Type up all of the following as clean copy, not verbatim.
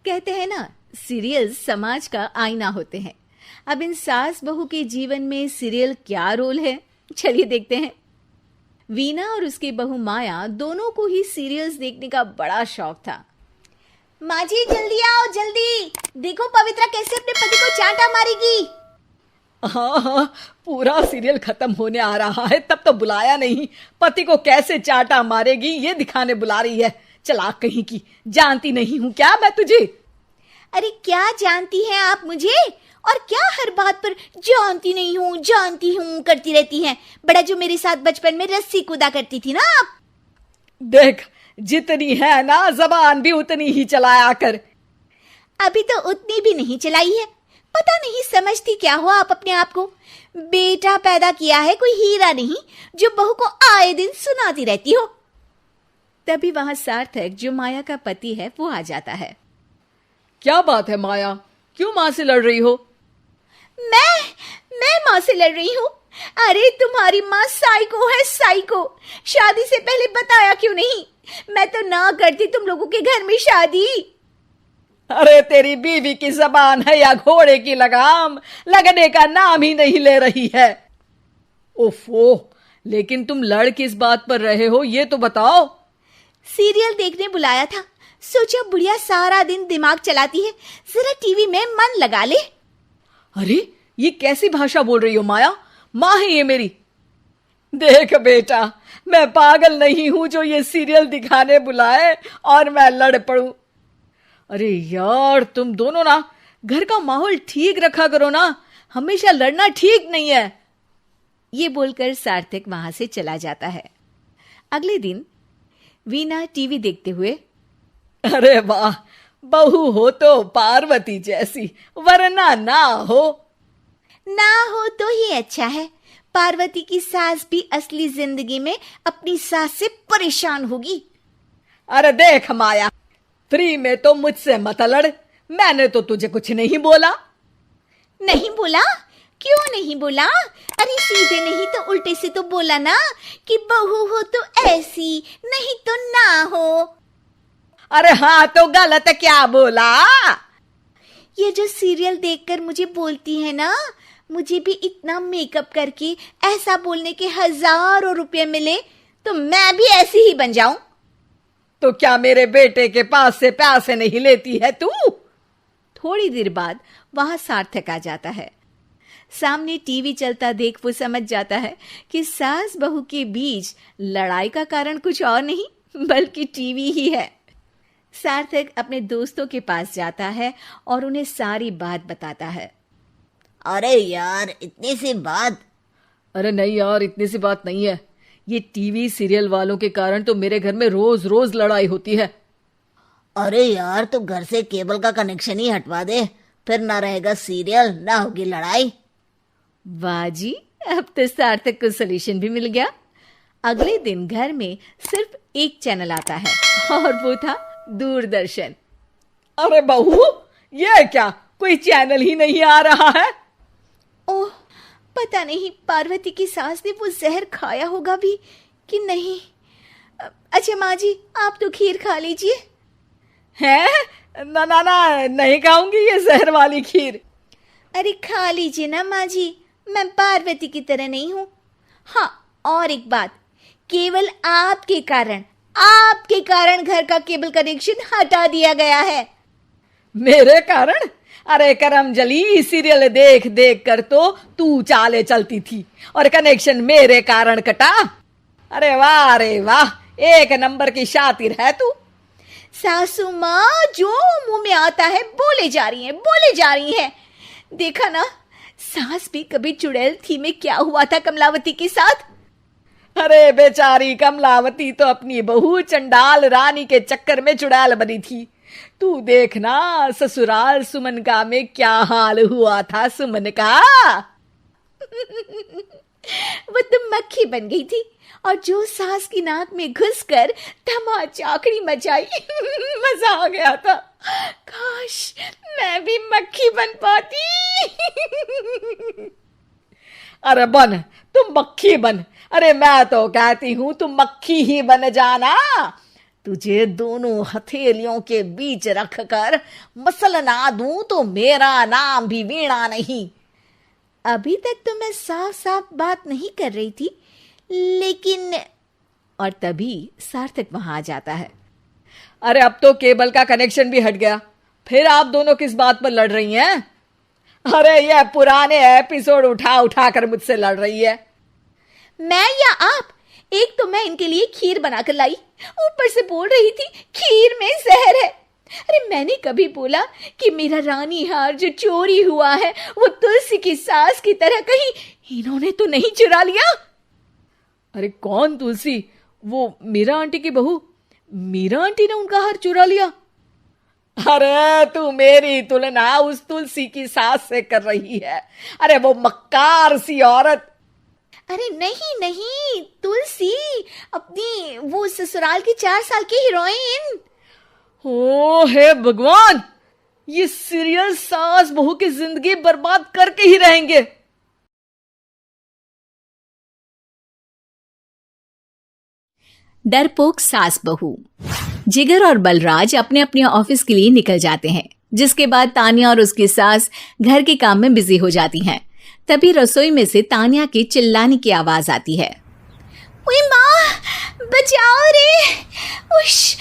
कहते हैं ना, सीरियल समाज का आईना होते हैं। अब इन सास बहू के जीवन में सीरियल क्या रोल है, चलिए देखते हैं। वीना और उसकी बहू माया दोनों को ही सीरियल्स देखने का बड़ा शौक था। माँ जी जल्दी आओ, जल्दी देखो पवित्रा कैसे अपने पति को चांटा मारेगी। हाँ हाँ, पूरा सीरियल खत्म होने आ रहा है, तब तो बुलाया नहीं। पति को कैसे चाटा मारेगी ये दिखाने बुला रही है। चलाक कहीं की, जानती नहीं हूँ क्या मैं तुझे? अरे क्या जानती हैं आप मुझे, और क्या हर बात पर जानती हूँ करती रहती हैं। बड़ा जो मेरे साथ बचपन में रस्सी कूदा करती थी ना आप। देख, जितनी है ना जबान भी उतनी ही चलाया कर। अभी तो उतनी भी नहीं चलाई है। पता नहीं समझती क्या हो आप अपने आप को। बेटा पैदा किया है कोई हीरा नहीं जो बहू को आए दिन सुनाती रहती हो। तभी वहां सार्थक, जो माया का पति है, वो आ जाता है। क्या बात है माया, क्यों माँ से लड़ रही हो? मैं माँ से लड़ रही हूँ? अरे तुम्हारी माँ साइको है, साइको। शादी से पहले बताया क्यों नहीं? मैं तो ना करती तुम लोगों के घर में शादी। अरे तेरी बीवी की जबान है या घोड़े की लगाम, लगने का नाम ही नहीं ले रही है। ओफो, लेकिन तुम लड़ किस बात पर रहे हो ये तो बताओ। सीरियल देखने बुलाया था, सोचा बुढ़िया सारा दिन दिमाग चलाती है, जरा टीवी में मन लगा ले। अरे ये कैसी भाषा बोल रही हो माया? माँ है ये मेरी। देख बेटा, मैं पागल नहीं हूं जो ये सीरियल दिखाने बुलाए और मैं लड़ पड़ूं। अरे यार, तुम दोनों ना घर का माहौल ठीक रखा करो ना, हमेशा लड़ना ठीक नहीं है। ये बोलकर सार्थक वहां से चला जाता है। अगले दिन वीना टीवी देखते हुए, अरे वाह, बहू हो तो पार्वती जैसी, वरना ना हो तो ही अच्छा है। पार्वती की सास भी असली जिंदगी में अपनी सास से परेशान होगी। अरे देख माया, फ्री में तो मुझसे मत लड़। मैंने तो तुझे कुछ नहीं बोला। नहीं बोला? क्यों नहीं बोला? अरे सीधे नहीं तो उल्टे से तो बोला ना कि बहू हो तो ऐसी, नहीं तो ना हो। अरे हाँ, तो गलत क्या बोला? ये जो सीरियल देखकर मुझे बोलती है ना, मुझे भी इतना मेकअप करके ऐसा बोलने के हजारों रुपए मिले तो मैं भी ऐसी ही बन जाऊं। तो क्या मेरे बेटे के पास से पैसे नहीं लेती है तू? थोड़ी देर बाद वहां सार्थक आ जाता है। सामने टीवी चलता देख वो समझ जाता है कि सास बहू के बीच लड़ाई का कारण कुछ और नहीं बल्कि टीवी ही है। सार्थक अपने दोस्तों के पास जाता है और उन्हें सारी बात बताता है। अरे यार, इतनी सी बात? अरे नहीं यार, इतनी सी बात नहीं है। ये टीवी सीरियल वालों के कारण तो मेरे घर में रोज रोज लड़ाई होती है। अरे यार, तो घर से केबल का कनेक्शन ही हटवा दे, फिर ना रहेगा सीरियल ना होगी लड़ाई। वाह जी, अब तो सार्थक को सोल्यूशन भी मिल गया। अगले दिन घर में सिर्फ एक चैनल आता है और वो था दूरदर्शन। अरे बहू, ये क्या, कोई चैनल ही नहीं आ रहा है? ओह, पता नहीं पार्वती की सास ने वो जहर खाया होगा भी कि नहीं। अच्छा माँ जी, आप तो खीर खा लीजिए। हैं? ना ना ना, नहीं खाऊंगी ये जहर वाली खीर। अरे खा लीजिए ना माँ जी, मैं पार्वती की तरह नहीं हूँ। हाँ, और एक बात, केवल आपके कारण घर का केबल कनेक्शन हटा दिया गया है। मेरे कारण? अरे करमजली, सीरियल देख देख कर तो तू चाले चलती थी और कनेक्शन मेरे कारण कटा। अरे वाह, एक नंबर की शातिर है तू। सासू माँ जो मुंह में आता है बोले जा रही हैं। देखा ना, सास भी कभी चुड़ैल थी में क्या हुआ था कमलावती के साथ। अरे बेचारी कमलावती तो अपनी बहू चंडाल रानी के चक्कर में चुड़ैल बनी थी। तू देखना ससुराल सुमन का में क्या हाल हुआ था सुमन का। वो तो मक्खी बन गई थी और जो सास की नाक में घुसकर धमाचाकड़ी मचाई मजा आ गया था। काश मैं भी मक्खी बन पाती। अरे बन, तुम मक्खी बन। अरे मैं तो कहती हूं तुम मक्खी ही बन जाना। तुझे दोनों हथेलियों के बीच रखकर मसलना दूं तो मेरा नाम भी वीणा नहीं। अभी तक तो मैं साफ साफ बात नहीं कर रही थी, लेकिन और तभी सार्थक वहां आ जाता है। अरे अब तो केबल का कनेक्शन भी हट गया, फिर आप दोनों किस बात पर लड़ रही हैं? अरे ये पुराने एपिसोड उठा उठा कर मुझसे लड़ रही है। मैं या आप? एक तो मैं इनके लिए खीर बनाकर लाई, ऊपर से बोल रही थी खीर में जहर है। अरे मैंने कभी बोला कि मेरा रानी हार जो चोरी हुआ है वो तुलसी की सास की तरह कहीं इन्होंने तो नहीं चुरा लिया? अरे कौन तुलसी? वो मीरा आंटी की बहू। मीरा आंटी ने उनका हार चुरा लिया? अरे तू मेरी तुलना उस तुलसी की सास से कर रही है। अरे वो मक्कार सी औरत। अरे नहीं नहीं, तुलसी, अपनी वो ससुराल की 4 साल की हीरोइन। ओ हे भगवान, ये सीरियल सास बहू की जिंदगी बर्बाद करके ही रहेंगे। डरपोक सास बहू। जिगर और बलराज अपने अपने ऑफिस के लिए निकल जाते हैं, जिसके बाद तानिया और उसकी सास घर के काम में बिजी हो जाती हैं। तभी रसोई में से तानिया के चिल्लाने की आवाज आती है। ओए माँ, बचाओ रे! उश,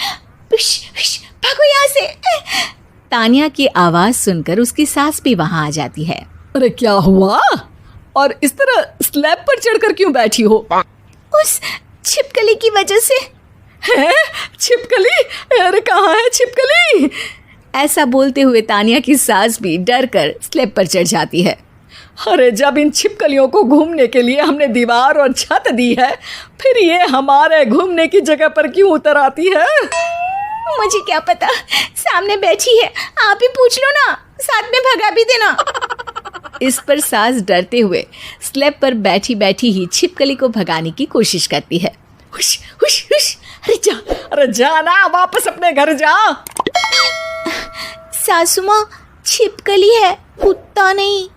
उश, उश, भागो यहाँ से! तानिया की आवाज सुनकर उसकी सास भी वहां आ जाती है। अरे क्या हुआ? और इस तरह स्लैब पर चढ़कर क्यों बैठी हो? उस छिपकली की वजह से। है? छिपकली? अरे कहाँ है छिपकली? ऐसा बोलते हुए तानिया की सास भी डर कर स्लैब पर चढ़ जाती है। अरे जब इन छिपकलियों को घूमने के लिए हमने दीवार और छत दी है, फिर ये हमारे घूमने की जगह पर क्यों उतर आती है? मुझे क्या पता, सामने बैठी है, आप ही पूछ लो ना, साथ में भगा भी देना। इस पर सास डरते हुए स्लैब पर बैठी बैठी ही छिपकली को भगाने की कोशिश करती है। हुश, हुश, हुश, अरे जा ना, वापस अपने घर जा। सासू माँ, छिपकली है, कुत्ता नहीं।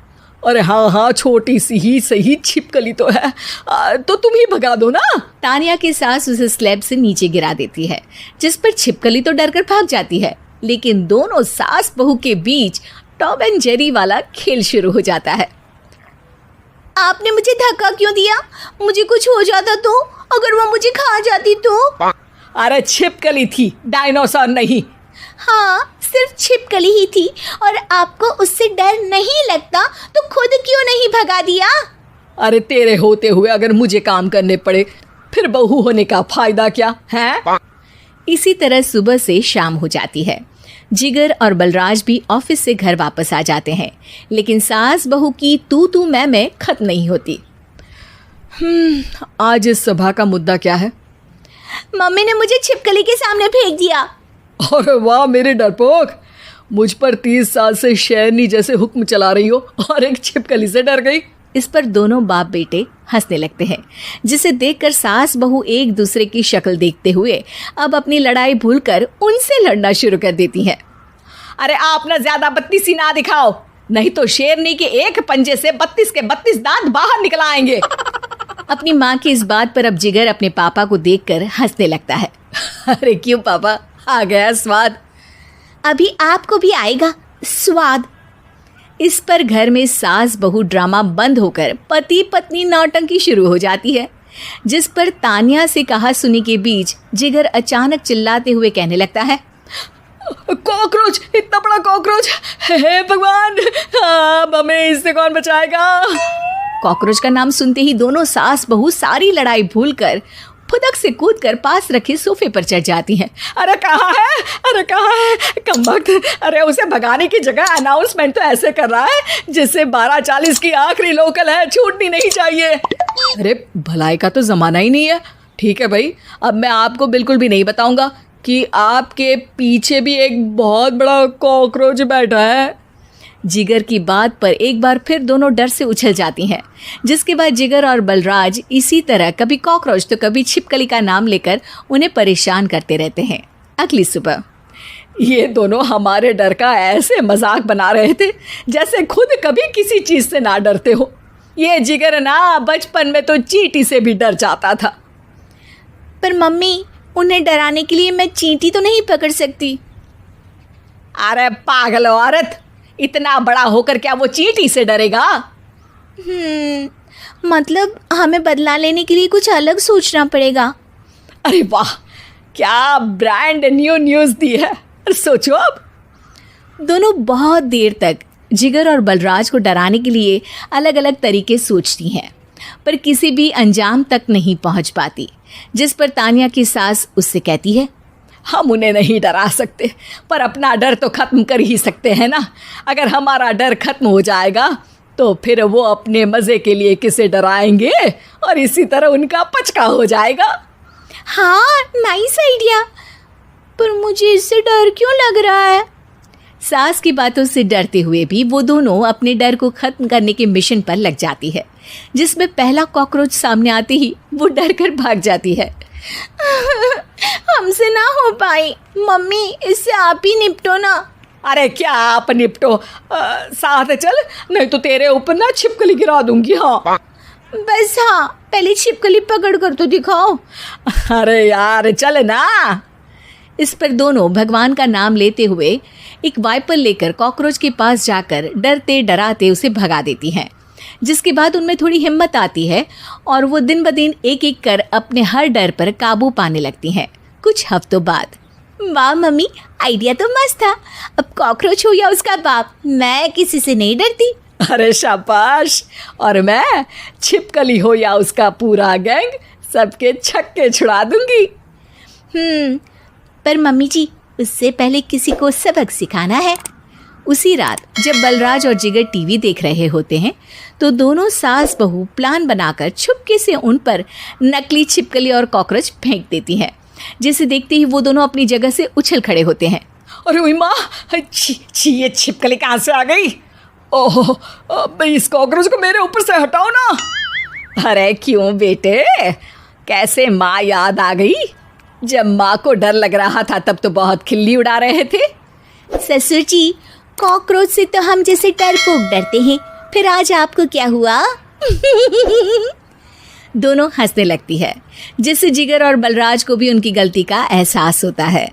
अरे हाँ हाँ, छोटी सी ही सही छिपकली तो है, तो तुम ही भगा दो ना। तानिया की सास उसे स्लैब से नीचे गिरा देती है, जिस पर छिपकली तो डरकर भाग जाती है, लेकिन दोनों सास बहू के बीच टॉम एंड जेरी वाला खेल शुरू हो जाता है। आपने मुझे धक्का क्यों दिया? मुझे कुछ हो जाता तो? अगर वो मुझे खा जाती तो? अरे छिपकली थी, डायनासोर नहीं। हाँ, सिर्फ छिपकली ही थी, और आपको उससे डर नहीं लगता तो खुद क्यों नहीं भगा दिया? अरे तेरे होते हुए अगर मुझे काम करने पड़े, फिर बहू होने का फायदा क्या है? इसी तरह सुबह से शाम हो जाती है। जिगर और बलराज भी ऑफिस से घर वापस आ जाते हैं, लेकिन सास बहू की तू मैं खत्म नहीं होती। आज इस सभा का मुद्दा क्या है? मम्मी ने मुझे छिपकली के सामने फेंक दिया। अरे वाह मेरे डरपोक, मुझ पर 30 साल से शेरनी जैसे हुक्म चला रही हो और एक छिपकली से डर गई। इस पर दोनों बाप बेटे हंसने लगते हैं, जिसे देखकर सास बहू एक दूसरे की शक्ल देखते हुए अब अपनी लड़ाई भूलकर उनसे लड़ना शुरू कर देती हैं। अरे आप ना ज्यादा बत्तीसी ना दिखाओ, नहीं तो शेरनी के एक पंजे से 32 के 32 दांत बाहर निकल आएंगे। अपनी माँ की इस बात पर अब जिगर अपने पापा को देखकर हंसने लगता है। अरे क्यों पापा, आ गया स्वाद। अभी आपको भी आएगा स्वाद। इस पर घर में सास बहू ड्रामा बंद होकर पति पत्नी नौटंकी शुरू हो जाती है, जिस पर तानिया से कहा सुनी के बीच जिगर अचानक चिल्लाते हुए कहने लगता है, कॉकरोच, इतना बड़ा कॉकरोच, हे भगवान, अब हमें इससे कौन बचाएगा? कॉकरोच का नाम सुनते ही दोनों सास बहू सारी लड़ाई भूलकर फुदक से कूदकर पास रखे सोफे पर चढ़ जाती हैं। अरे कहाँ है, अरे कहाँ है कमबख्त? अरे उसे भगाने की जगह अनाउंसमेंट तो ऐसे कर रहा है जैसे 12:40 की आखिरी लोकल है, छूटनी नहीं चाहिए। अरे भलाई का तो जमाना ही नहीं है। ठीक है भाई, अब मैं आपको बिल्कुल भी नहीं बताऊंगा कि आपके पीछे भी एक बहुत बड़ा कॉकरोच बैठा है। जिगर की बात पर एक बार फिर दोनों डर से उछल जाती हैं, जिसके बाद जिगर और बलराज इसी तरह कभी कॉकरोच तो कभी छिपकली का नाम लेकर उन्हें परेशान करते रहते हैं। अगली सुबह ये दोनों हमारे डर का ऐसे मजाक बना रहे थे जैसे खुद कभी किसी चीज से ना डरते हो। ये जिगर ना बचपन में तो चींटी से भी डर जाता था। पर मम्मी, उन्हें डराने के लिए मैं चींटी तो नहीं पकड़ सकती। अरे पागल औरत, इतना बड़ा होकर क्या वो चींटी से डरेगा? मतलब हमें बदला लेने के लिए कुछ अलग सोचना पड़ेगा। अरे वाह, क्या ब्रांड न्यू न्यूज़ दी है। सोचो अब। दोनों बहुत देर तक जिगर और बलराज को डराने के लिए अलग अलग तरीके सोचती हैं, पर किसी भी अंजाम तक नहीं पहुंच पाती। जिस पर तानिया की सास उससे कहती है, हम उन्हें नहीं डरा सकते, पर अपना डर तो खत्म कर ही सकते हैं ना। अगर हमारा डर खत्म हो जाएगा तो फिर वो अपने मज़े के लिए किसे डराएंगे और इसी तरह उनका पचका हो जाएगा। हाँ, नाइस आइडिया, पर मुझे इससे डर क्यों लग रहा है? सास की बातों से डरते हुए भी वो दोनों अपने डर को खत्म करने के मिशन पर लग जाती है, जिसमें पहला कॉकरोच सामने आते ही वो डर कर भाग जाती है। हमसे ना हो पाई, मम्मी इससे आप ही निपटो ना। अरे क्या आप निपटो, साथ चल, नहीं तो तेरे ऊपर ना छिपकली गिरा दूंगी। हाँ बस, हाँ पहले छिपकली पकड़ कर तो दिखाओ। अरे यार चल ना। इस पर दोनों भगवान का नाम लेते हुए एक वाइपर लेकर कॉकरोच के पास जाकर डरते डराते उसे भगा देती हैं, जिसके बाद उनमें थोड़ी हिम्मत आती है और वो दिन ब दिन एक एक कर अपने हर डर पर काबू पाने लगती हैं। कुछ हफ्तों बाद, वाह मम्मी, आइडिया तो मस्त था। अब कॉकरोच हो या उसका बाप, मैं किसी से नहीं डरती। अरे शाबाश। और मैं छिपकली हो या उसका पूरा गैंग, सबके छक्के छुड़ा दूंगी। पर मम्मी जी, उससे पहले किसी को सबक सिखाना है। उसी रात जब बलराज और जिगर टीवी देख रहे होते हैं तो दोनों सास बहू प्लान बनाकर छुपके से उन पर नकली छिपकली और कॉकरोच फेंक देती हैं, जिसे देखते ही वो दोनों अपनी जगह से उछल खड़े होते हैं। अरे ओए माँ, छी ये छिपकली कहाँ से आ गई? ओह, इस कॉकरोच को मेरे ऊपर से हटाओ ना। अरे क्यों बेटे, कैसे माँ याद आ गई? जब माँ को डर लग रहा था तब तो बहुत खिल्ली उड़ा रहे थे। ससुर जी, कॉकरोच से तो हम जैसे डरपोक डरते हैं, फिर आज आपको क्या हुआ? दोनों हंसने लगती है, जिससे जिगर और बलराज को भी उनकी गलती का एहसास होता है।